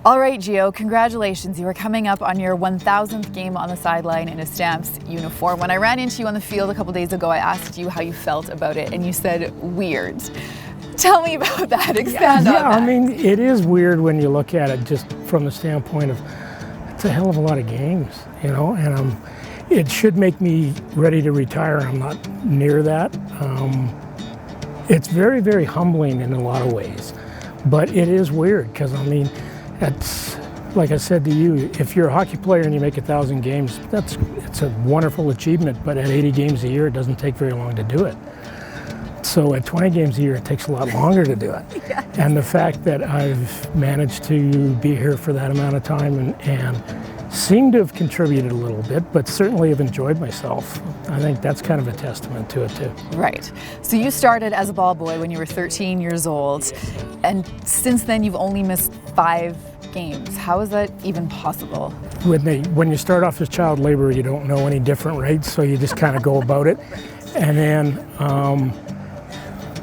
All right, Gio, congratulations. You are coming up on your 1,000th game on the sideline in a Stamps uniform. When I ran into you on the field a couple days ago, I asked you how you felt about it, and you said weird. Tell me about that. Expand on that. I mean, it is weird when you look at it just from the standpoint of it's a hell of a lot of games, you know, and it should make me ready to retire. I'm not near that. It's very, very humbling in a lot of ways, but it is weird because, I mean, it's like I said to you, if you're a hockey player and you make 1,000 games, it's a wonderful achievement, but at 80 games a year, it doesn't take very long to do it. So at 20 games a year, it takes a lot longer to do it. Yes. And the fact that I've managed to be here for that amount of time and seem to have contributed a little bit, but certainly have enjoyed myself. I think that's kind of a testament to it too. Right. So you started as a ball boy when you were 13 years old, and since then you've only missed 5 games. How is that even possible? When you start off as child labor, you don't know any different, right? So you just kind of go about it. And then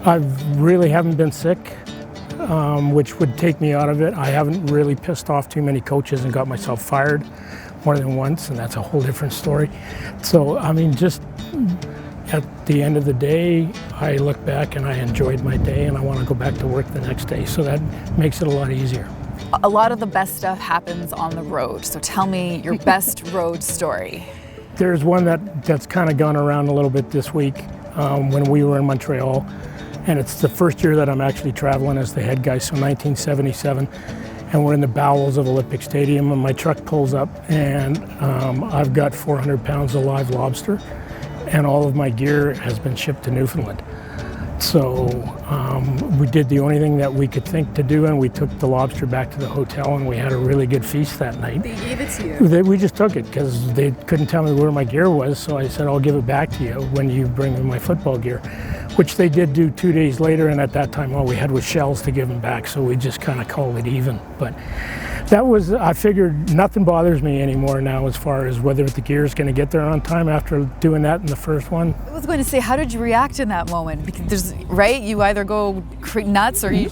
I really haven't been sick, which would take me out of it. I haven't really pissed off too many coaches and got myself fired more than once, and that's a whole different story. So, I mean, just at the end of the day, I look back and I enjoyed my day and I want to go back to work the next day. So that makes it a lot easier. A lot of the best stuff happens on the road. So tell me your best road story. There's one that's kind of gone around a little bit this week when we were in Montreal. And it's the first year that I'm actually traveling as the head guy, so 1977. And we're in the bowels of Olympic Stadium, and my truck pulls up, and I've got 400 pounds of live lobster, and all of my gear has been shipped to Newfoundland. So we did the only thing that we could think to do, and we took the lobster back to the hotel, and we had a really good feast that night. They gave it to you? We just took it because they couldn't tell me where my gear was, so I said, I'll give it back to you when you bring me my football gear, which they did do 2 days later, and at that time all we had was shells to give them back, so we just kind of called it even. But that was, I figured nothing bothers me anymore now as far as whether the gear is going to get there on time after doing that in the first one. I was going to say, how did you react in that moment? Because right, you either go nuts or you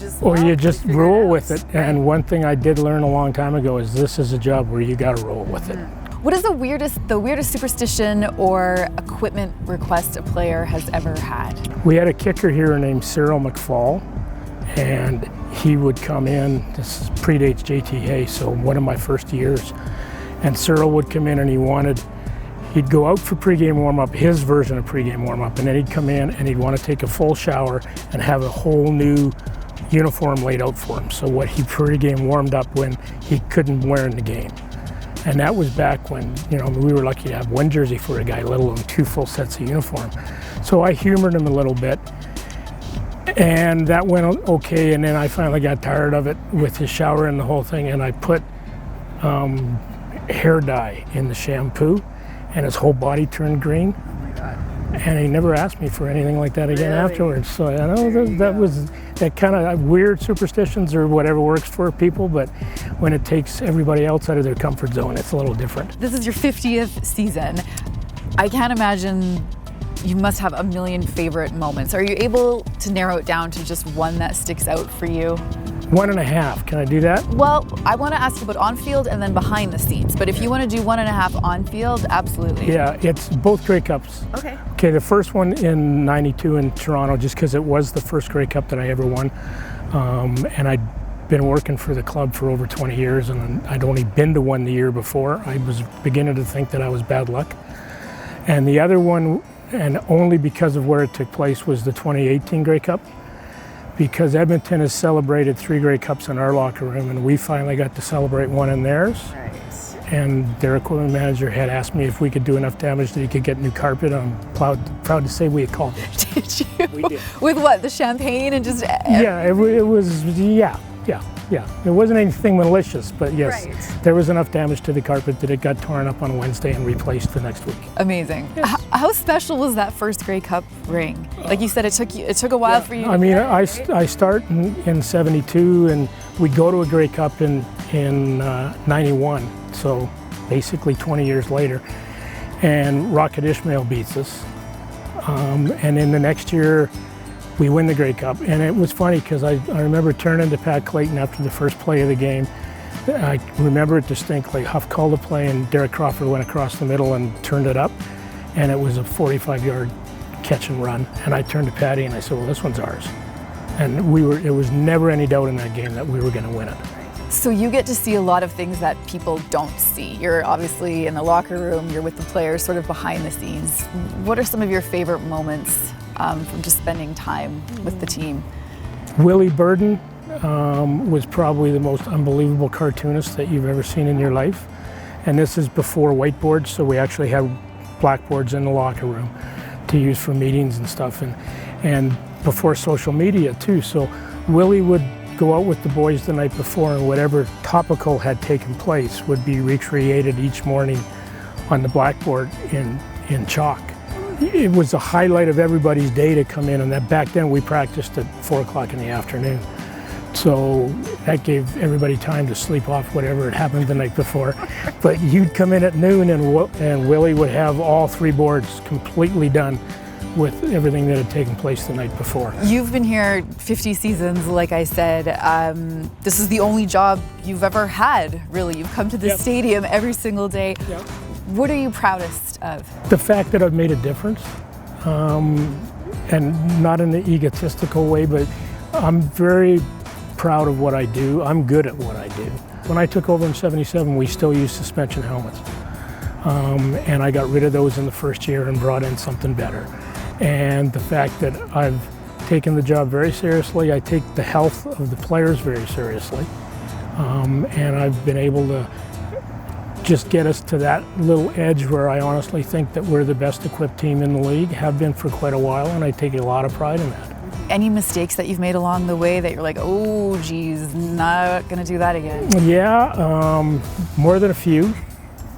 just roll with it. And one thing I did learn a long time ago is this is a job where you got to roll with it. What is the weirdest superstition or equipment request a player has ever had? We had a kicker here named Cyril McFall, and he would come in, this predates JT Hay, so one of my first years, and Cyril would come in and he'd go out for pregame warm-up, his version of pregame warm-up, and then he'd come in and he'd want to take a full shower and have a whole new uniform laid out for him. So what he pregame warmed up when he couldn't wear in the game. And that was back when, you know, we were lucky to have one jersey for a guy, let alone 2 full sets of uniform. So I humored him a little bit, and that went okay. And then I finally got tired of it with his shower and the whole thing, and I put hair dye in the shampoo, and his whole body turned green. Oh my God. And he never asked me for anything like that again afterwards. So I know that was that kind of weird superstitions or whatever works for people, but when it takes everybody else out of their comfort zone, it's a little different. This is your 50th season. I can't imagine you must have a million favorite moments. Are you able to narrow it down to just one that sticks out for you? 1.5, can I do that? Well, I want to ask you about on-field and then behind the scenes, but if you want to do 1.5 on-field, absolutely. Yeah, it's both Grey Cups. Okay. Okay, the first one in '92 in Toronto, just because it was the first Grey Cup that I ever won, and I'd been working for the club for over 20 years, and I'd only been to one the year before. I was beginning to think that I was bad luck. And the other one, and only because of where it took place, was the 2018 Grey Cup, because Edmonton has celebrated 3 Grey Cups in our locker room, and we finally got to celebrate one in theirs. Right. And their equipment manager had asked me if we could do enough damage that he could get new carpet. I'm proud to say we called it. Did you? We did. With what, the champagne and just... Yeah, it was, yeah. It wasn't anything malicious, but yes, right. There was enough damage to the carpet that it got torn up on Wednesday and replaced the next week. Amazing. Yes. How special was that first Grey Cup ring? Like you said, it took a while for you. I mean, I start in '72, and we'd go to a Grey Cup in '91, so basically 20 years later, and Rocket Ishmael beats us, and then the next year we win the Grey Cup. And it was funny because I remember turning to Pat Clayton after the first play of the game I remember it distinctly. Huff called a play and Derek Crawford went across the middle and turned it up, and it was a 45-yard catch and run. And I turned to Patty and I said, well, this one's ours. And it was never any doubt in that game that we were going to win it. So you get to see a lot of things that people don't see. You're obviously in the locker room, you're with the players, sort of behind the scenes. What are some of your favorite moments from just spending time with the team? Willie Burden was probably the most unbelievable cartoonist that you've ever seen in your life. And this is before whiteboards, so we actually had blackboards in the locker room to use for meetings and stuff, and before social media too. So Willie would go out with the boys the night before, and whatever topical had taken place would be recreated each morning on the blackboard in chalk. It was a highlight of everybody's day to come in, and that back then we practiced at 4 o'clock in the afternoon. So that gave everybody time to sleep off whatever had happened the night before. But you'd come in at noon and Willie would have all 3 boards completely done with everything that had taken place the night before. You've been here 50 seasons, like I said. This is the only job you've ever had, really. You've come to this stadium every single day. Yep. What are you proudest of? The fact that I've made a difference, and not in an egotistical way, but I'm very proud of what I do. I'm good at what I do. When I took over in '77, we still used suspension helmets. And I got rid of those in the first year and brought in something better. And the fact that I've taken the job very seriously, I take the health of the players very seriously. And I've been able to just get us to that little edge where I honestly think that we're the best equipped team in the league, have been for quite a while, and I take a lot of pride in that. Any mistakes that you've made along the way that you're like, oh geez, not gonna do that again? Yeah, more than a few.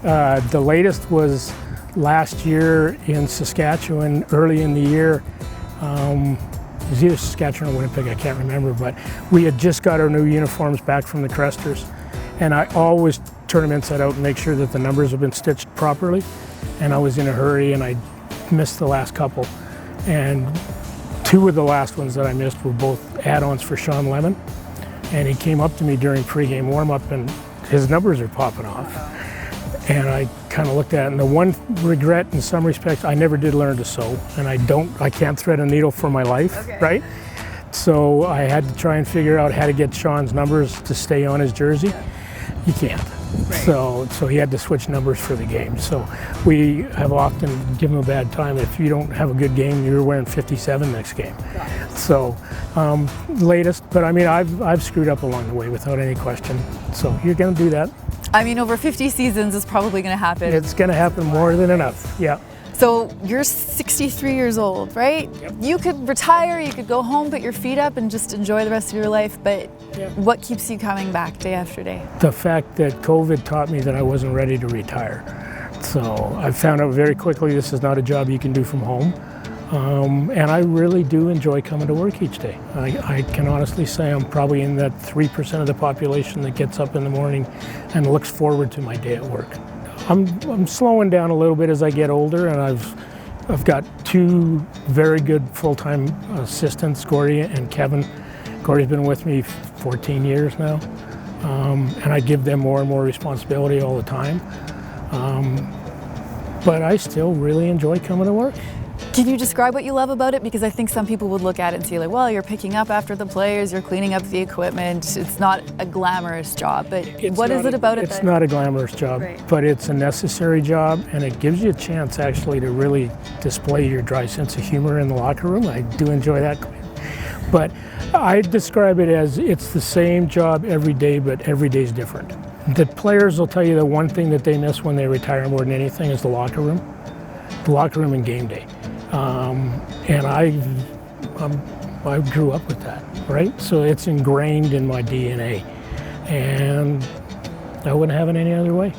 The latest was last year in Saskatchewan, early in the year. It was either Saskatchewan or Winnipeg, I can't remember, but we had just got our new uniforms back from the Cresters, and I always turn them inside out and make sure that the numbers have been stitched properly, and I was in a hurry and I missed the last couple, and 2 of the last ones that I missed were both add-ons for Sean Lemon, and he came up to me during pregame warm-up and his numbers are popping off. And I kind of looked at it, and the one regret in some respects, I never did learn to sew, and I can't thread a needle for my life, right? So I had to try and figure out how to get Sean's numbers to stay on his jersey. You can't. So he had to switch numbers for the game. So we have often given him a bad time. If you don't have a good game, you're wearing 57 next game. So latest, but I mean, I've screwed up along the way without any question. So you're going to do that. I mean, over 50 seasons is probably going to happen. It's going to happen more than enough, yeah. So you're 63 years old, right? Yep. You could retire, you could go home, put your feet up and just enjoy the rest of your life, but what keeps you coming back day after day? The fact that COVID taught me that I wasn't ready to retire. So I found out very quickly this is not a job you can do from home. And I really do enjoy coming to work each day. I can honestly say I'm probably in that 3% of the population that gets up in the morning and looks forward to my day at work. I'm slowing down a little bit as I get older, and I've got 2 very good full-time assistants, Gordy and Kevin. Gordy's been with me 14 years now, and I give them more and more responsibility all the time. But I still really enjoy coming to work. Can you describe what you love about it? Because I think some people would look at it and say, like, well, you're picking up after the players, you're cleaning up the equipment. It's not a glamorous job, but what is it about it? It's not a glamorous job, but it's a necessary job, and it gives you a chance actually to really display your dry sense of humor in the locker room. I do enjoy that. But I describe it as it's the same job every day, but every day is different. The players will tell you the one thing that they miss when they retire more than anything is the locker room and game day. And I grew up with that, right? So it's ingrained in my DNA, and I wouldn't have it any other way.